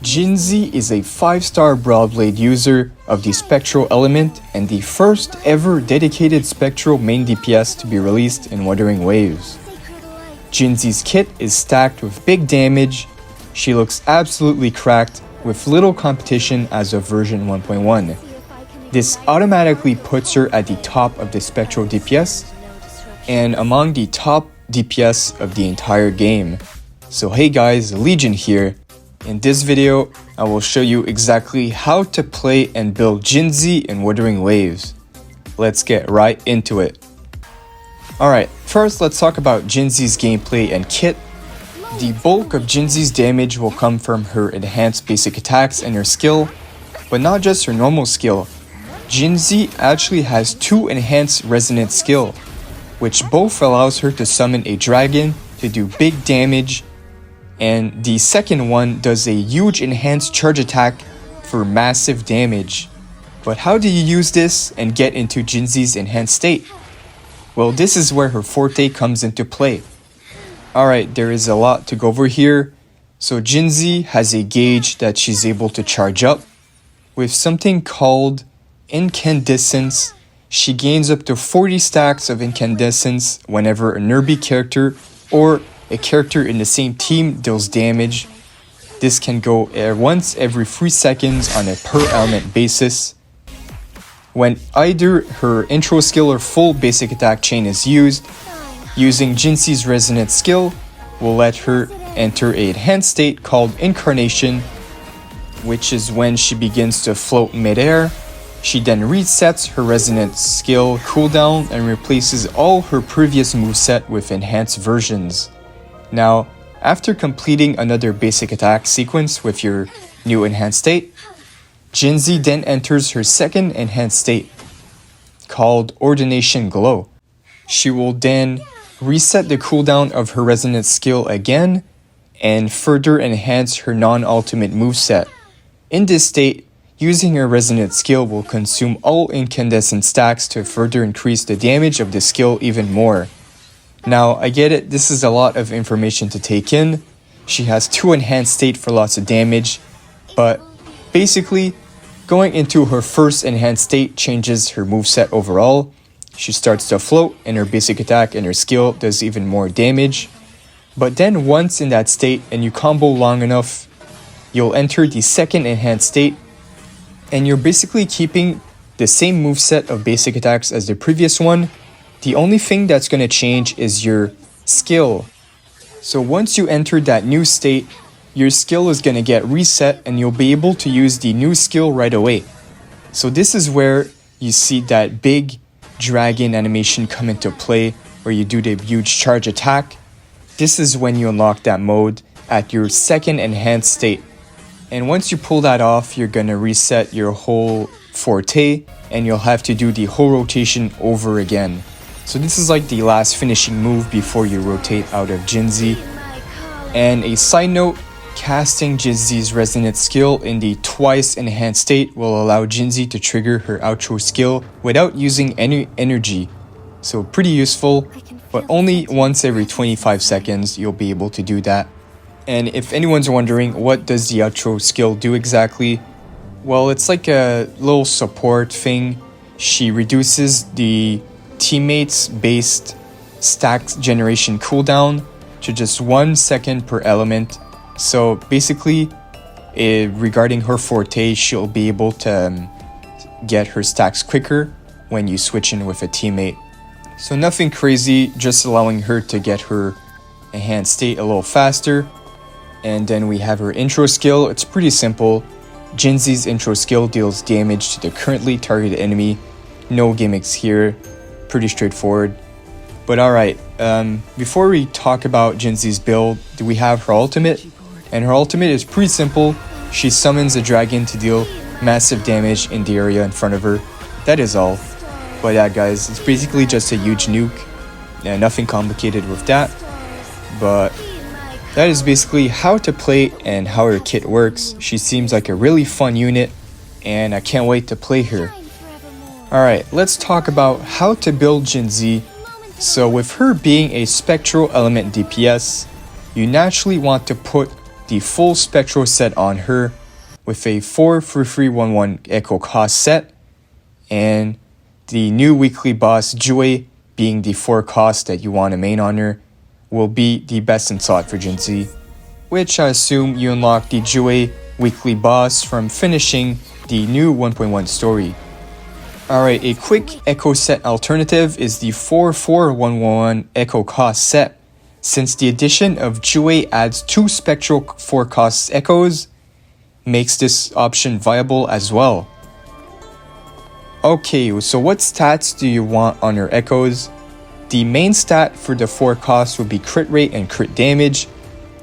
Jinzhi is a 5-star Broadblade user of the Spectral element and the first ever dedicated Spectral main DPS to be released in Wuthering Waves. Jinzi's kit is stacked with big damage. She looks absolutely cracked with little competition as of version 1.1. This automatically puts her at the top of the Spectral DPS and among the top DPS of the entire game. So hey guys, Legion here. In this video, I will show you exactly how to play and build Jinzhi in Wuthering Waves. Let's get right into it. Alright, first let's talk about Jinzi's gameplay and kit. The bulk of Jinzi's damage will come from her enhanced basic attacks and her skill, but not just her normal skill. Jinzhi actually has 2 enhanced resonant skill, which both allows her to summon a dragon to do big damage, and the second one does a huge enhanced charge attack for massive damage. But how do you use this and get into Jinzi's enhanced state? Well, this is where her forte comes into play. Alright, there is a lot to go over here. So Jinzhi has a gauge that she's able to charge up. With something called Incandescence, she gains up to 40 stacks of incandescence whenever a nearby character or a character in the same team deals damage. This can go once every 3 seconds on a per element basis. When either her intro skill or full basic attack chain is used, using Jinzi's resonant skill will let her enter an enhanced state called Incarnation, which is when she begins to float midair. She then resets her resonant skill cooldown and replaces all her previous moveset with enhanced versions. Now, after completing another basic attack sequence with your new enhanced state, Jinzhi then enters her second enhanced state, called Ordination Glow. She will then reset the cooldown of her resonant skill again and further enhance her non-ultimate moveset. In this state, using her resonant skill will consume all incandescent stacks to further increase the damage of the skill even more. Now, I get it, this is a lot of information to take in. She has 2 enhanced state for lots of damage, but basically, going into her first enhanced state changes her moveset overall. She starts to float and her basic attack and her skill does even more damage. But then once in that state and you combo long enough, you'll enter the second enhanced state and you're basically keeping the same moveset of basic attacks as the previous one. The only thing that's going to change is your skill. So once you enter that new state, your skill is going to get reset and you'll be able to use the new skill right away. So this is where you see that big dragon animation come into play where you do the huge charge attack. This is when you unlock that mode at your second enhanced state. And once you pull that off, you're going to reset your whole forte and you'll have to do the whole rotation over again. So this is like the last finishing move before you rotate out of Jinzhi. And a side note, casting Jinzi's resonant skill in the twice enhanced state will allow Jinzhi to trigger her outro skill without using any energy. So pretty useful, but only once every 25 seconds you'll be able to do that. And if anyone's wondering what does the outro skill do exactly, well, it's like a little support thing. She reduces the teammates based stack generation cooldown to just 1 second per element. So basically, regarding her forte, she'll be able to get her stacks quicker when you switch in with a teammate. So nothing crazy, just allowing her to get her enhanced state a little faster. And then we have her intro skill. It's pretty simple. Jinzi's intro skill deals damage to the currently targeted enemy. No gimmicks here. Pretty straightforward. But alright, before we talk about Jinzi's build, we have her ultimate. And her ultimate is pretty simple. She summons a dragon to deal massive damage in the area in front of her. That is all. But yeah guys, it's basically just a huge nuke. Yeah, nothing complicated with that. But that is basically how to play and how her kit works. She seems like a really fun unit and I can't wait to play her. Alright, let's talk about how to build Jinzhi. So with her being a spectral element DPS, you naturally want to put the full spectral set on her with a 4-3-3-1-1 echo cost set, and the new weekly boss WUWA being the 4 cost that you want to main on her will be the best in slot for Jinzhi, which I assume you unlock the WUWA weekly boss from finishing the new 1.1 story. Alright, a quick echo set alternative is the 4-4-1-1 echo cost set. Since the addition of WUWA adds 2 spectral 4 cost echoes, makes this option viable as well. Okay, so what stats do you want on your echoes? The main stat for the 4 costs would be crit rate and crit damage.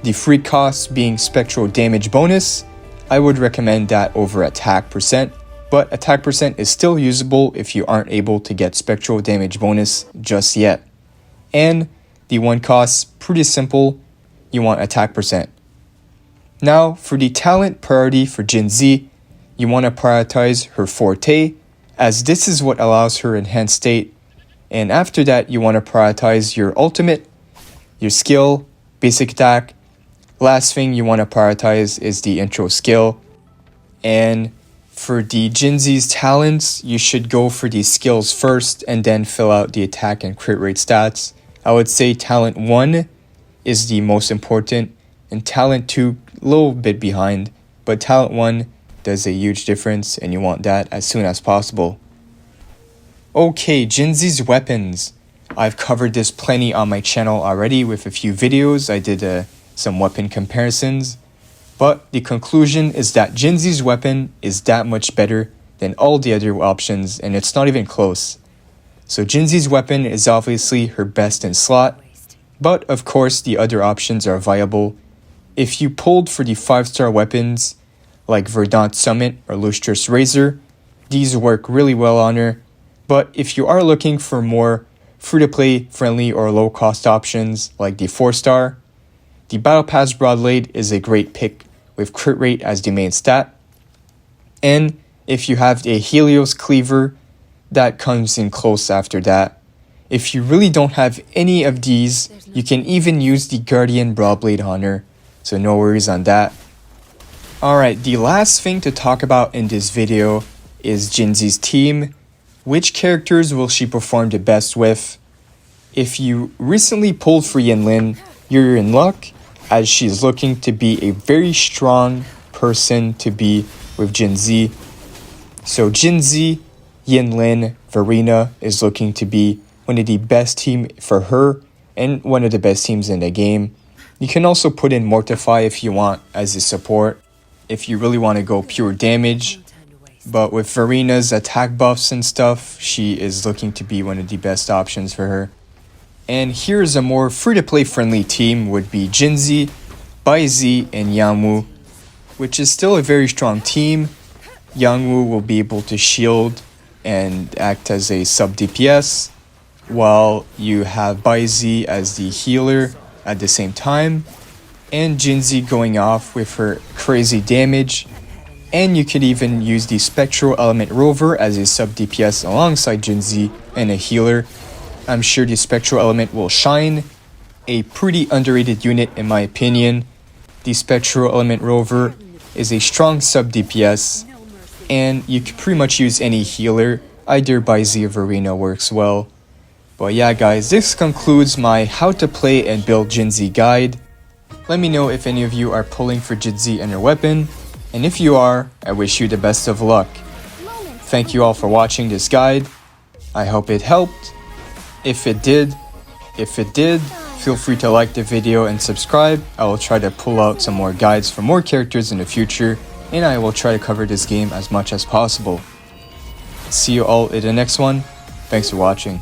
The 3 costs being spectral damage bonus. I would recommend that over attack percent, but attack percent is still usable if you aren't able to get spectral damage bonus just yet. And the 1 cost, pretty simple, you want attack percent. Now, for the talent priority for Jinzhi, you want to prioritize her forte, as this is what allows her enhanced state, and after that you want to prioritize your ultimate, your skill, basic attack. Last thing you want to prioritize is the intro skill. And for the Jinzhi's talents, you should go for the skills first and then fill out the attack and crit rate stats. I would say talent 1 is the most important, and talent 2 a little bit behind, but talent 1 does a huge difference and you want that as soon as possible. Okay, Jinzhi's weapons. I've covered this plenty on my channel already with a few videos. I did some weapon comparisons, but the conclusion is that Jinzhi's weapon is that much better than all the other options, and it's not even close. So Jinzhi's weapon is obviously her best in slot, but of course the other options are viable. If you pulled for the 5-star weapons like Verdant Summit or Lustrous Razor, these work really well on her. But if you are looking for more free-to-play friendly or low-cost options like the 4-star, the Battle Pass Broadblade is a great pick with crit rate as the main stat. And if you have a Helios Cleaver, that comes in close after that. If you really don't have any of these, you can even use the Guardian Broadblade on her, so no worries on that. Alright, the last thing to talk about in this video is Jinzhi's team. Which characters will she perform the best with? If you recently pulled for Yinlin, you're in luck, as she's looking to be a very strong person to be with Jinzhi. So Jinzhi, Yinlin, Verena is looking to be one of the best team for her and one of the best teams in the game. You can also put in Mortify if you want as a support, if you really want to go pure damage. But with Verena's attack buffs and stuff, she is looking to be one of the best options for her. And here's a more free-to-play friendly team would be Jinzhi, Baizi, and Yangwu, which is still a very strong team. Yangwu will be able to shield and act as a sub DPS, while you have Baizi as the healer at the same time, and Jinzhi going off with her crazy damage. And you could even use the Spectral Element Rover as a sub DPS alongside Jinzhi and a healer. I'm sure the Spectral Element will shine. A pretty underrated unit in my opinion. The Spectral Element Rover is a strong sub DPS, and you could pretty much use any healer. Either Baizi or Verena works well. But yeah guys, this concludes my how to play and build Jinzhi guide. Let me know if any of you are pulling for Jinzhi and her weapon, and if you are, I wish you the best of luck. Thank you all for watching this guide. I hope it helped. If it did, feel free to like the video and subscribe. I will try to pull out some more guides for more characters in the future, and I will try to cover this game as much as possible. See you all in the next one. Thanks for watching.